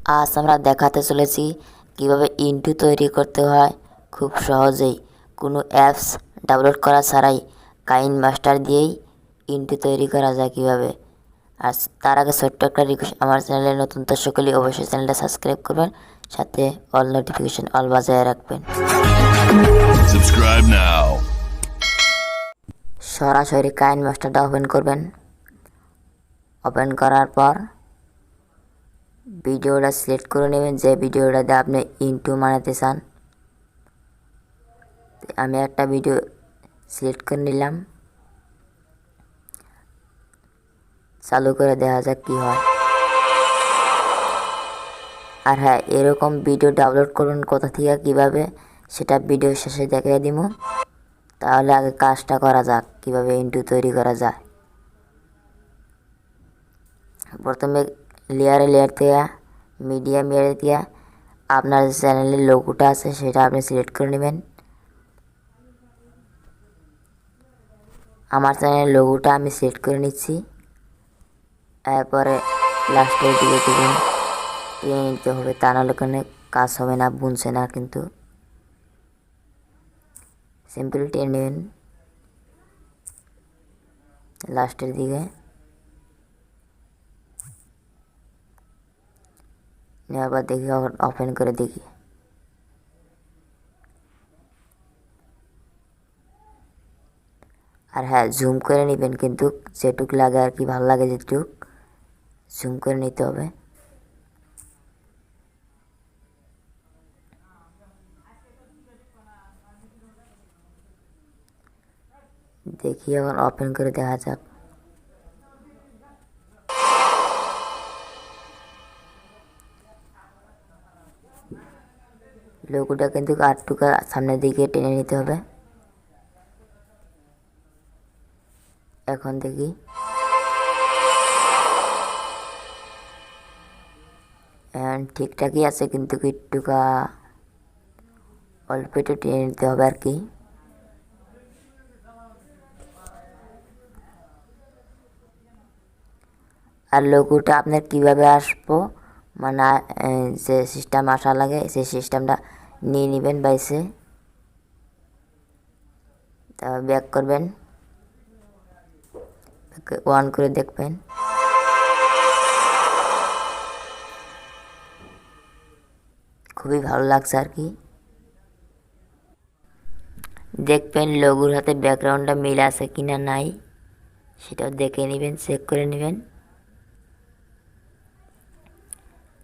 আজ আমরা দেখাতে চলেছি কিভাবে ইন্টু তৈরি করতে হয় খুব সহজেই, কোনো অ্যাপস ডাউনলোড করা ছাড়াই কাইনমাস্টার দিয়েই ইন্টু তৈরি করা যায় কিভাবে। আর তার আগে ছোট্ট একটা রিকোয়েস্ট, আমার চ্যানেলে নতুন দর্শকলি অবশ্যই চ্যানেলটা সাবস্ক্রাইব করবেন, সাথে অল নোটিফিকেশন অল বাজায় রাখবেন। Subscribe now. সরাসরি কাইনমাস্টারটা ওপেন করবেন। ওপেন করার পর ভিডিওটা সিলেক্ট করে নেবেন, যে ভিডিওটাতে আপনি ইন্টু বানাতে চান। আমি একটা ভিডিও সিলেক্ট করে নিলাম, চালু করে দেখা যাক কি হয়। আর হ্যাঁ, এরকম ভিডিও ডাউনলোড করুন কোথা থেকে কিভাবে, সেটা ভিডিও শেষে দেখিয়ে দিব। তাহলে আগে কাজটা করা যাক কিভাবে ইন্টু তৈরি করা যায়। প্রথমে লেয়ার থেকে মিডিয়াম লেয়ার থেকে আপনার চ্যানেলের লোগোটা আছে সেটা আপনি সিলেক্ট করে নেবেন। আমার চ্যানেলের লোগোটা আমি সিলেক্ট করে নিচ্ছি। এরপরে লাস্টের দিকে দেখুন টেনে নিতে হবে, তা নাহলে ওখানে কাজ হবে না, বুনছে না। কিন্তু সিম্পল টেনে নেবেন লাস্টের দিকে। নেওয়ার পর দেখি, ওপেন করে দেখি। আর হ্যাঁ, জুম করে নেবেন, কিন্তু যেটুক লাগে আর কি, ভালো লাগে যেটুক জুম করে নিতে হবে। দেখি এখন ওপেন করে দেখা যাক। লোগোটা কিন্তু আটটুকা সামনের দিকে টেনে নিতে হবে। এখন দেখি, ঠিকঠাকই আছে, কিন্তু একটুকা অল্প একটু টেনে নিতে হবে আর কি। আর লোগোটা আপনার কিভাবে আসবো, মানে যে সিস্টেম আসা লাগে সেই সিস্টেমটা নিয়ে নেবেন বাইসে। তারপর ব্যাক করবেন, অন করে দেখবেন। খুবই ভালো লাগছে আর কি। দেখবেন লোগোর সাথে ব্যাকগ্রাউন্ডটা মিল আছে কিনা নাই, সেটাও দেখে নেবেন, চেক করে নেবেন।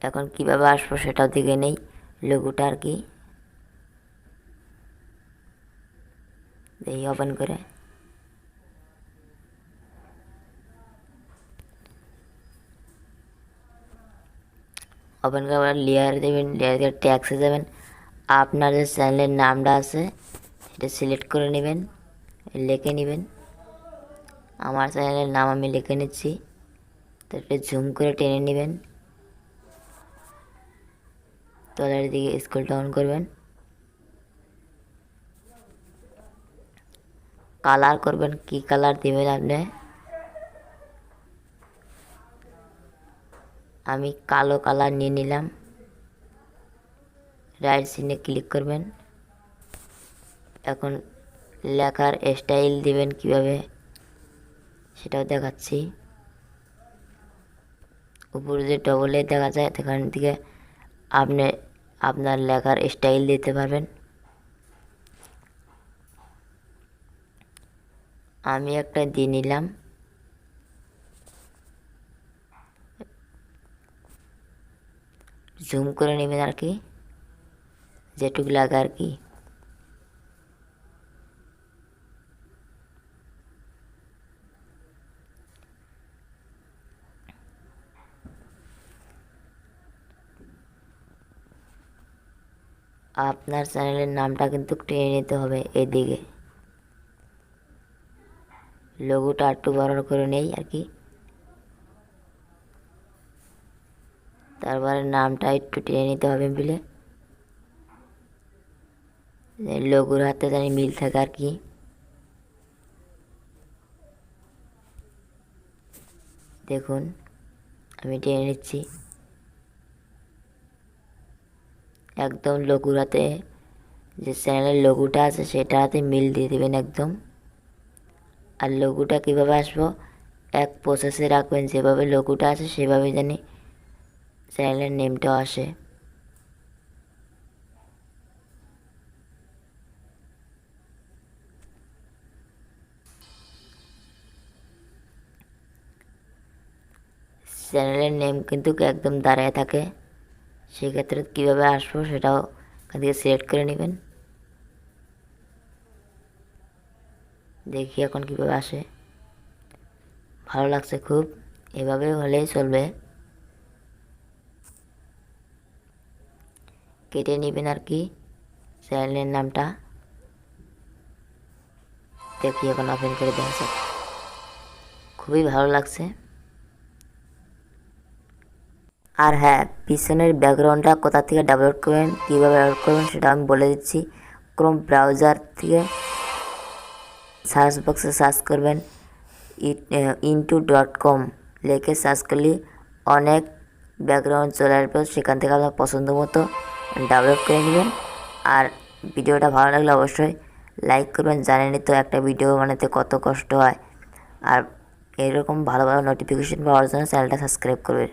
এখন কিভাবে আসবো সেটাও দেখে নেই লোগোটা আর কি। দেখি ওপেন করে। ওপেন করার লেয়ার দেবেন, লেয়ার দিয়ে ট্যাক্সে যাবেন। আপনার যে চ্যানেলের নামটা আছে সেটা সিলেক্ট করে নেবেন, লিখে নেবেন। আমার চ্যানেলের নাম আমি লিখে নিচ্ছি। তারপরে জুম করে টেনে নেবেন, তলার দিকে স্ক্রল ডাউন করবেন। কালার করবেন, কি কালার দেবেন আপনি। আমি কালো কালার নিয়ে নিলাম। রাইট সিনে ক্লিক করবেন। এখন লেখার স্টাইল দিবেন কিভাবে সেটাও দেখাচ্ছি। উপরে যে ডবলে দেখা যায় সেখান থেকে আপনি আপনার লেখার স্টাইল দিতে পারবেন। আমি একটা দিয়ে নিলাম। জুম করে নেবেন আর কি, যেটুকু লাগে আর কি। আপনার চ্যানেলের নামটা কিন্তু টেনে নিতে হবে এদিকে। লোগোটা একটু বড় করে নেই আর কি। তারপরে নামটা একটু টেনে নিতে হবে বলে লোগোর হাতে জানি মিল থাকে আর কি। দেখুন আমি টেনে নিচ্ছি। একদম লোগোর হাতে, যে চ্যানেলের লোগোটা আছে সেটার হাতে মিল দিয়ে দেবেন একদম। আর লোগোটা কীভাবে আসবো, এক প্রসেসে রাখবেন, যেভাবে লোগোটা আছে সেভাবে জানি চ্যানেলের নেমটাও আসে। চ্যানেলের নেম কিন্তু একদম দাঁড়ায় থাকে, সেক্ষেত্রে কীভাবে আসবো সেটাও এখান থেকে সিলেক্ট করে নেবেন। দেখি এখন কীভাবে আসে। ভালো লাগছে খুব, এভাবে হলেই চলবে। কেটে নেবেন আর কি চ্যানেলের নামটা। দেখি এখন ওপেন করে দেখা যাক, খুবই ভালো লাগছে। আর হ্যাঁ, পিছনের ব্যাকগ্রাউন্ডটা কোথা থেকে ডাউনলোড করবেন, কীভাবে ডাউনলোড করবেন সেটা আমি বলে দিচ্ছি। ক্রোম ব্রাউজার থেকে সার্চ বক্সে সার্চ করবেন into.com লিখে সার্চ করলে অনেক ব্যাকগ্রাউন্ড চলে আসবে, সেখান থেকে আপনার পছন্দ মতো ডাউনলোড করে নেবেন। আর ভিডিওটা ভালো লাগলে অবশ্যই লাইক করবেন, জানেনই তো একটা ভিডিও বানাতে কত কষ্ট হয়। আর এরকম ভালো ভালো নোটিফিকেশন পাওয়ার জন্য চ্যানেলটা সাবস্ক্রাইব করবেন।